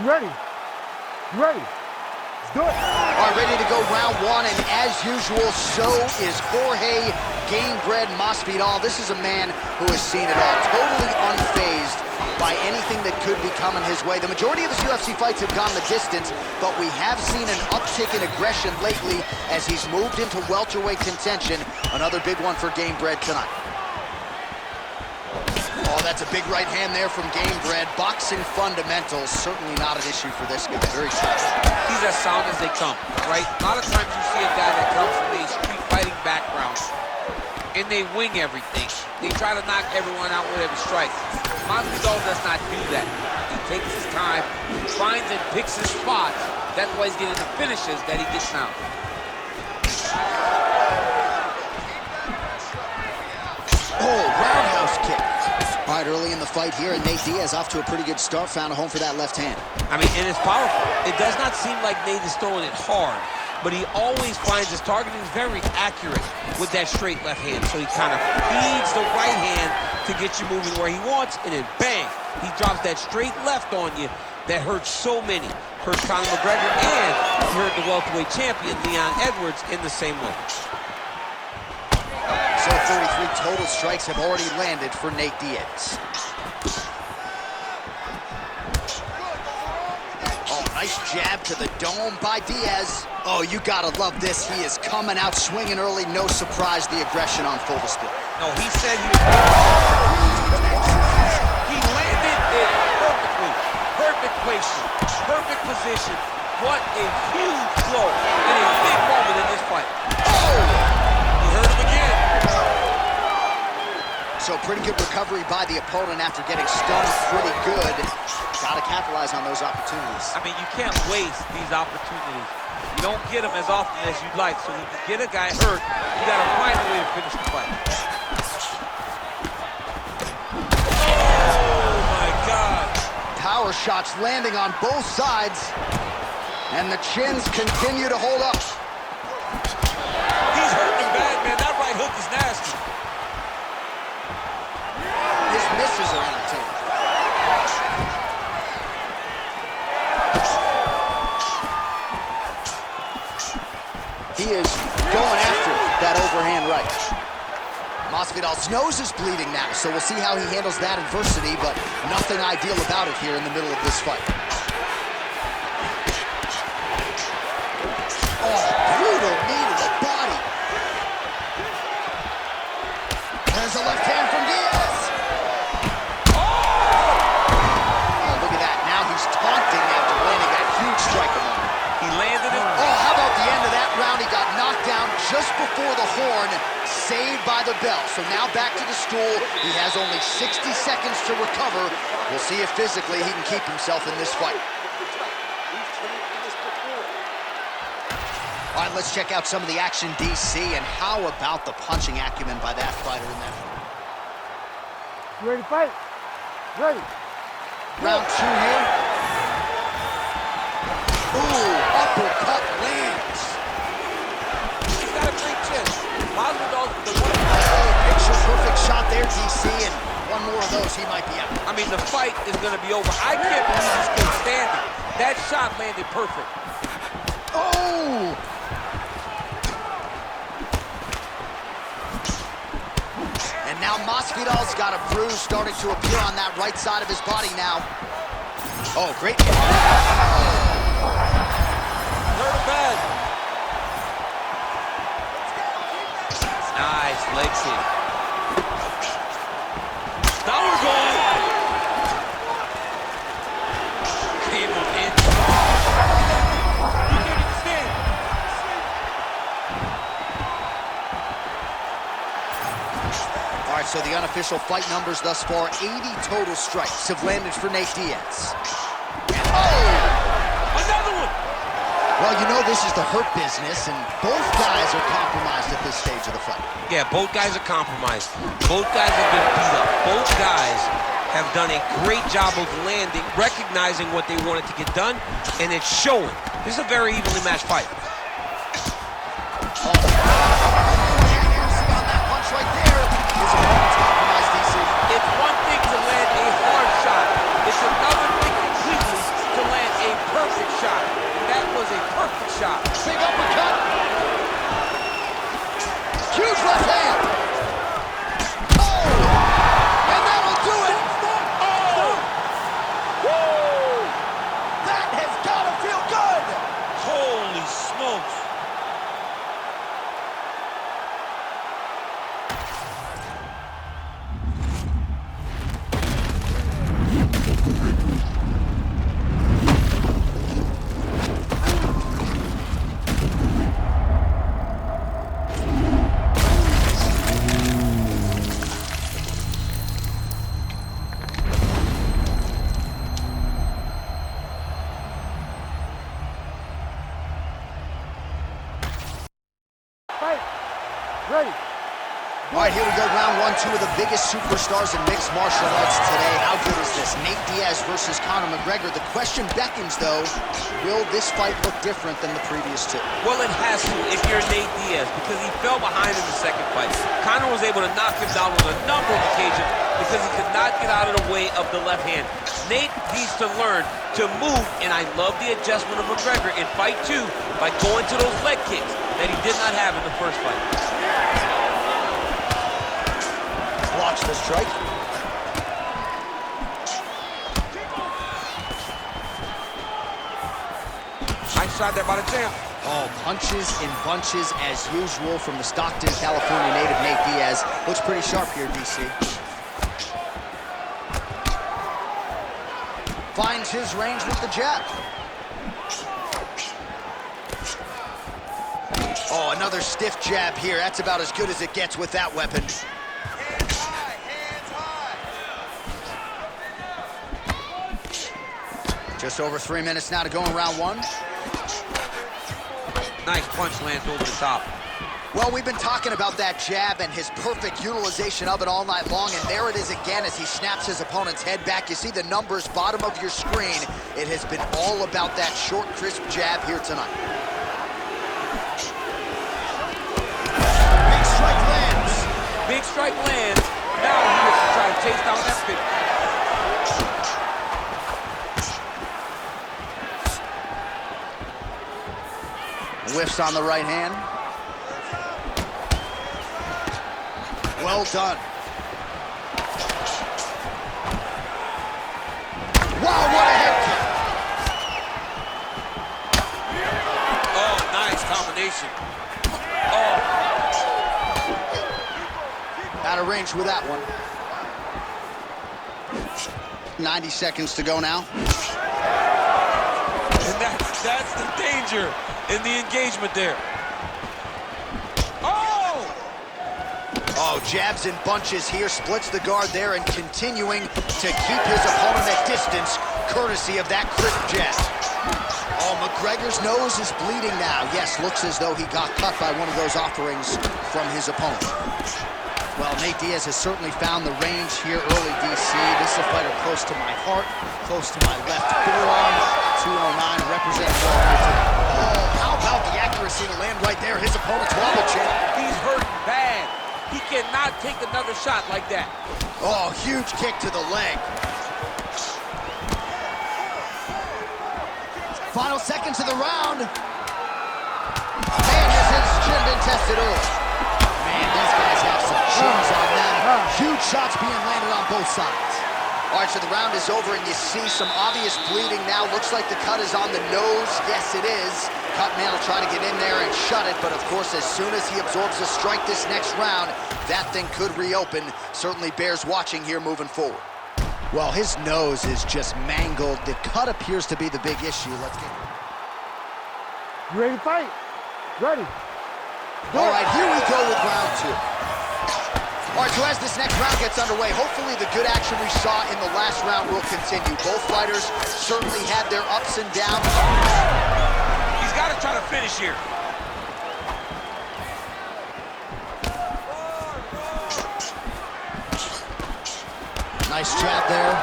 You ready? You ready? Let's do it. All right, ready to go round one, and as usual, so is Jorge Gamebred Masvidal. This is a man who has seen it all, totally unfazed by anything that could be coming his way. The majority of his UFC fights have gone the distance, but we have seen an uptick in aggression lately as he's moved into welterweight contention. Another big one for Gamebred tonight. Oh, that's a big right hand there from Gamebred. Boxing fundamentals, certainly not an issue for this guy. Very tough. He's as sound as they come, right? A lot of times you see a guy that comes from a street fighting background, and they wing everything. They try to knock everyone out with every strike. Masvidal does not do that. He takes his time, finds and picks his spots. That's why he's getting the finishes that he gets now. Oh, roundhouse kick. All right, early in the fight here, and Nate Diaz off to a pretty good start, found a home for that left hand. I mean, and it's powerful. It does not seem like Nate is throwing it hard, but he always finds his targeting is very accurate with that straight left hand. So he kind of feeds the right hand to get you moving where he wants, and then bang, he drops that straight left on you that hurts so many. Hurts Conor McGregor, and he hurt the welterweight champion, Leon Edwards, in the same way. So 33 total strikes have already landed for Nate Diaz. Oh, nice jab to the dome by Diaz. Oh, you gotta love this. He is coming out swinging early. No surprise, the aggression on full display. No, he said he landed it perfectly. Perfect placement, perfect position. What a huge blow in a big moment in this fight. Oh! He hurt him again. So pretty good recovery by the opponent after getting stunned pretty good. Gotta capitalize on those opportunities. I mean, you can't waste these opportunities. You don't get them as often as you'd like. So when you get a guy hurt, you gotta find a way to finish the fight. Oh my God. Power shots landing on both sides. And the chins continue to hold up. He's hurting him bad, man. That right hook is nasty. His misses are entertaining. He is going after that overhand right. Masvidal's nose is bleeding now, so we'll see how he handles that adversity, but nothing ideal about it here in the middle of this fight. Oh, brutal knee to the body. There's a left hand from Diaz. Oh, look at that. Now he's taunting after landing that huge strike among him. He landed it. Oh, how about the end of that round? He got knocked down just before the horn, saved by the bell. So now back to the stool. He has only 60 seconds to recover. We'll see if physically he can keep himself in this fight. All right, let's check out some of the action, DC, and how about the punching acumen by that fighter in that fight? You ready to fight? Ready. Round two here. Ooh, uppercut lands. He's got a great chin. Masvidal's the one. Oh, picture perfect shot there, DC, and one more of those, he might be out. I mean, the fight is going to be over. I can't believe he's still standing. That shot landed perfect. Oh! And now Masvidal's got a bruise starting to appear on that right side of his body now. Oh, great. Hurt him bad. Nice leg kick. Now we're going. Came on in. You can't even stand. All right, so the unofficial fight numbers thus far, 80 total strikes have landed for Nate Diaz. Oh! Another one! Well, you know this is the hurt business, and both guys are compromised at this stage of the fight. Yeah, both guys are compromised. Both guys have been beat up. Both guys have done a great job of landing, recognizing what they wanted to get done, and it's showing. This is a very evenly matched fight. It's one thing to land a hard shot. It's another thing completely to land Ready. All right, here we go, round one, two of the biggest superstars in mixed martial arts today. How good is this? Nate Diaz versus Conor McGregor. The question beckons, though, will this fight look different than the previous two? Well, it has to if you're Nate Diaz, because he fell behind in the second fight. Conor was able to knock him down on a number of occasions because he could not get out of the way of the left hand. Nate needs to learn to move, and I love the adjustment of McGregor in fight two by going to those leg kicks that he did not have in the first fight. Watch the strike. Nice shot there by the champ. Oh, punches in bunches as usual from the Stockton, California native Nate Diaz. Looks pretty sharp here, DC. Finds his range with the jab. Oh, another stiff jab here. That's about as good as it gets with that weapon. Hands high, hands high. Just over 3 minutes now to go in round one. Nice punch lands over the top. Well, we've been talking about that jab and his perfect utilization of it all night long, and there it is again as he snaps his opponent's head back. You see the numbers bottom of your screen. It has been all about that short, crisp jab here tonight. Big strike lands. Big strike lands. Now he has to try to chase down that spin. Whiffs on the right hand. Well done. Wow, what a hit kick. Oh, nice combination. Oh. Out of range with that one. 90 seconds to go now. And that's the danger in the engagement there. Oh, jabs in bunches here, splits the guard there, and continuing to keep his opponent at distance, courtesy of that crisp jab. Oh, McGregor's nose is bleeding now. Yes, looks as though he got cut by one of those offerings from his opponent. Well, Nate Diaz has certainly found the range here early, DC. This is a fighter close to my heart, close to my left forearm. 209, representing well here tonight. Oh, how about the accuracy to land right there? His opponent's wobble champ. He's hurt bad. He cannot take another shot like that. Oh, huge kick to the leg. Final seconds of the round. Man, has his chin been tested early. Man, these guys have some chins on them. Huge shots being landed on both sides. All right, so the round is over, and you see some obvious bleeding now. Looks like the cut is on the nose. Yes, it is. Cutman will try to get in there and shut it, but of course, as soon as he absorbs a strike this next round, that thing could reopen. Certainly bears watching here moving forward. Well, his nose is just mangled. The cut appears to be the big issue. Let's get... You ready to fight? Ready. All right, here we go with round two. All right, so as this next round gets underway, hopefully the good action we saw in the last round will continue. Both fighters certainly had their ups and downs. He's got to try to finish here. Nice jab there.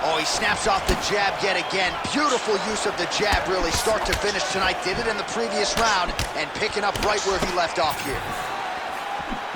Oh, he snaps off the jab yet again. Beautiful use of the jab, really, start to finish tonight. Did it in the previous round and picking up right where he left off here.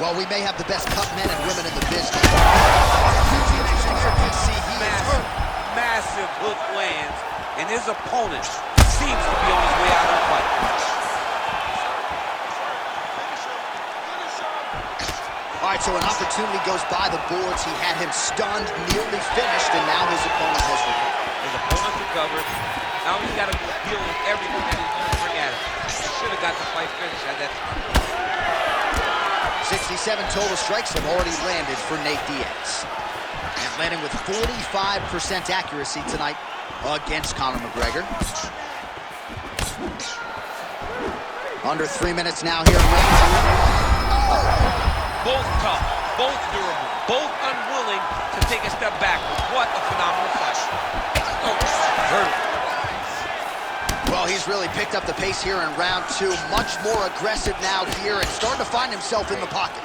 Well, we may have the best cut men and women in the business. Massive hook lands, and his opponent seems to be on his way out of the fight. All right, so an opportunity goes by the boards. He had him stunned, nearly finished, and now his opponent has recovered. His opponent recovered. Now he's got to deal with everything that he's going to bring at him. He should have got the fight finished at that time. 67 total strikes have already landed for Nate Diaz. And landing with 45% accuracy tonight against Conor McGregor. Under 3 minutes now here in round two. Both tough, both durable, both unwilling to take a step back. What a phenomenal fight. Oh, hurt. Well, Oh, he's really picked up the pace here in round 2. Much more aggressive now here and starting to find himself in the pocket.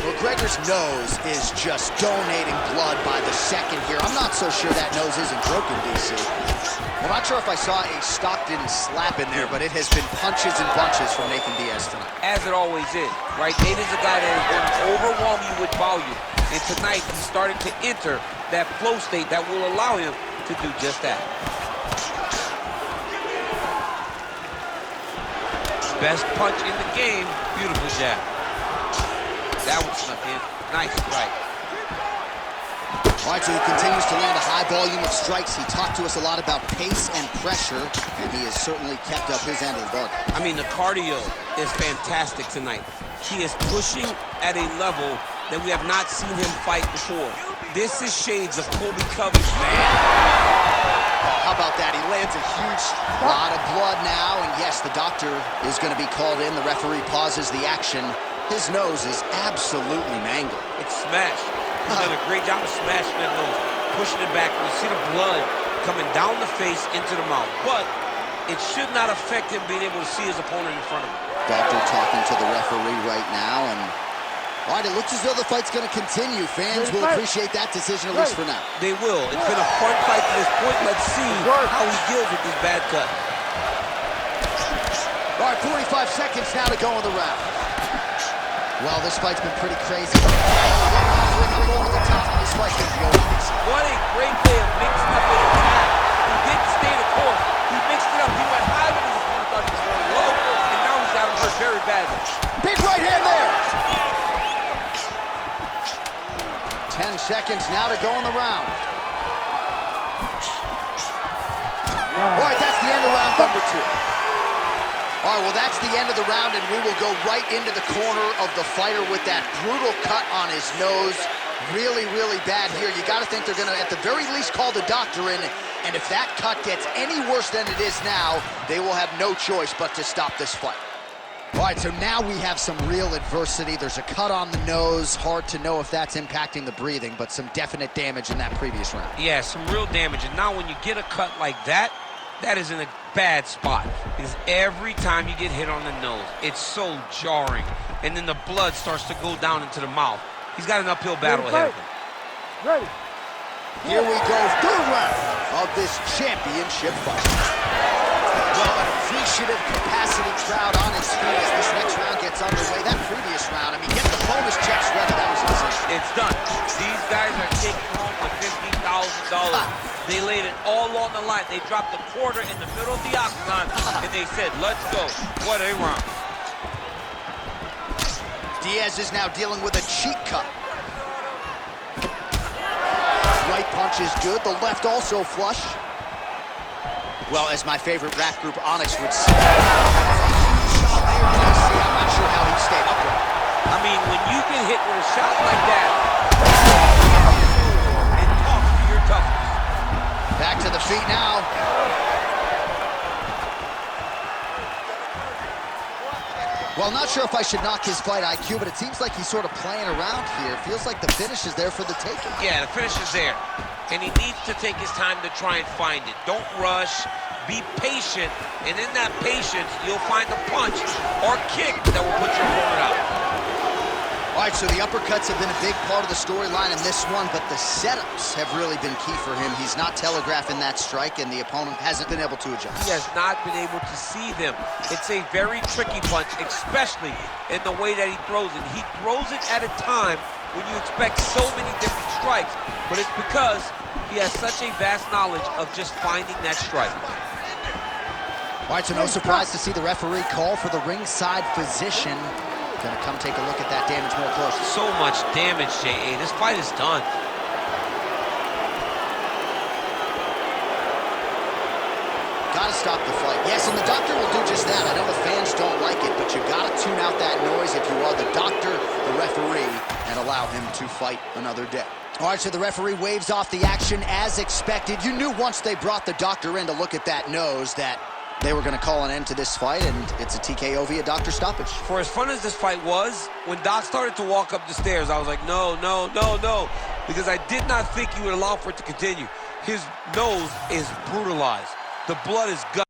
McGregor's nose is just donating blood by the second here. I'm not so sure that nose isn't broken, DC. I'm not sure if I saw a Stockton slap in there, but it has been punches and bunches from Nathan Diaz tonight. As it always is, right? Nate is a guy that is going to overwhelm you with volume. And tonight, he's starting to enter that flow state that will allow him to do just that. Best punch in the game. Beautiful jab. That one snuck in. Nice strike. All right, so he continues to land a high volume of strikes. He talked to us a lot about pace and pressure, and he has certainly kept up his end of the bargain. I mean, the cardio is fantastic tonight. He is pushing at a level that we have not seen him fight before. This is shades of Colby Covington, man. Oh, how about that? He lands a huge lot of blood now, and yes, the doctor is going to be called in. The referee pauses the action. His nose is absolutely mangled. It's smashed. He's done a great job of smashing that nose, pushing it back. You see the blood coming down the face into the mouth. But it should not affect him being able to see his opponent in front of him. Doctor talking to the referee right now, and all right, it looks as though the fight's going to continue. Fans will appreciate that decision, at least for now. They will. It's been a fun fight to this point. Let's see how he deals with this bad cut. All right, 45 seconds now to go in the round. Well, this fight's been pretty crazy. Over the top. This fight's going to be over. What a great way of mixing up an attack. He didn't stay the course. He mixed it up. He went high when his opponent thought he was going low, and now he's got him hurt very badly. Big right hand there. 10 seconds now to go in the round. All right, that's the end of round number 2. All right, well, that's the end of the round, and we will go right into the corner of the fighter with that brutal cut on his nose. Really, really bad here. You got to think they're going to, at the very least, call the doctor in, and if that cut gets any worse than it is now, they will have no choice but to stop this fight. All right, so now we have some real adversity. There's a cut on the nose. Hard to know if that's impacting the breathing, but some definite damage in that previous round. Yeah, some real damage, and now when you get a cut like that, that is in a bad spot, because every time you get hit on the nose, it's so jarring, and then the blood starts to go down into the mouth. He's got an uphill battle ahead of him. Ready. Here we go, third round of this championship fight. Well, an appreciative capacity crowd on its feet as this next round gets underway. That previous round, I mean, get the bonus checks ready. That was insane. It's done. These guys are taking home with $50,000. They laid it all on the line. They dropped a quarter in the middle of the octagon, and they said, let's go. What a round. Diaz is now dealing with a cheek cut. Right punch is good. The left also flush. Well, as my favorite rap group, Onyx, would say, I'm not sure how he stayed upright. I mean, when you get hit with a shot like that, it talks to your toughness. Back to the feet now. Well, not sure if I should knock his fight IQ, but it seems like he's sort of playing around here. Feels like the finish is there for the taking. Yeah, the finish is there. And he needs to take his time to try and find it. Don't rush. Be patient. And in that patience, you'll find a punch or kick that will put your opponent out. All right, so the uppercuts have been a big part of the storyline in this one, but the setups have really been key for him. He's not telegraphing that strike, and the opponent hasn't been able to adjust. He has not been able to see them. It's a very tricky punch, especially in the way that he throws it. He throws it at a time when you expect so many different strikes, but it's because he has such a vast knowledge of just finding that strike. All right, so no surprise to see the referee call for the ringside physician. Gonna come take a look at that damage more closely. So much damage, J.A. This fight is done. Gotta stop the fight. Yes, and the doctor will do just that. I know the fans don't like it, but you gotta tune out that noise if you are the doctor, the referee, and allow him to fight another day. All right, so the referee waves off the action as expected. You knew once they brought the doctor in to look at that nose that they were going to call an end to this fight, and it's a TKO via doctor stoppage. For as fun as this fight was, when Doc started to walk up the stairs, I was like, no, no, no, no, because I did not think he would allow for it to continue. His nose is brutalized. The blood is gut.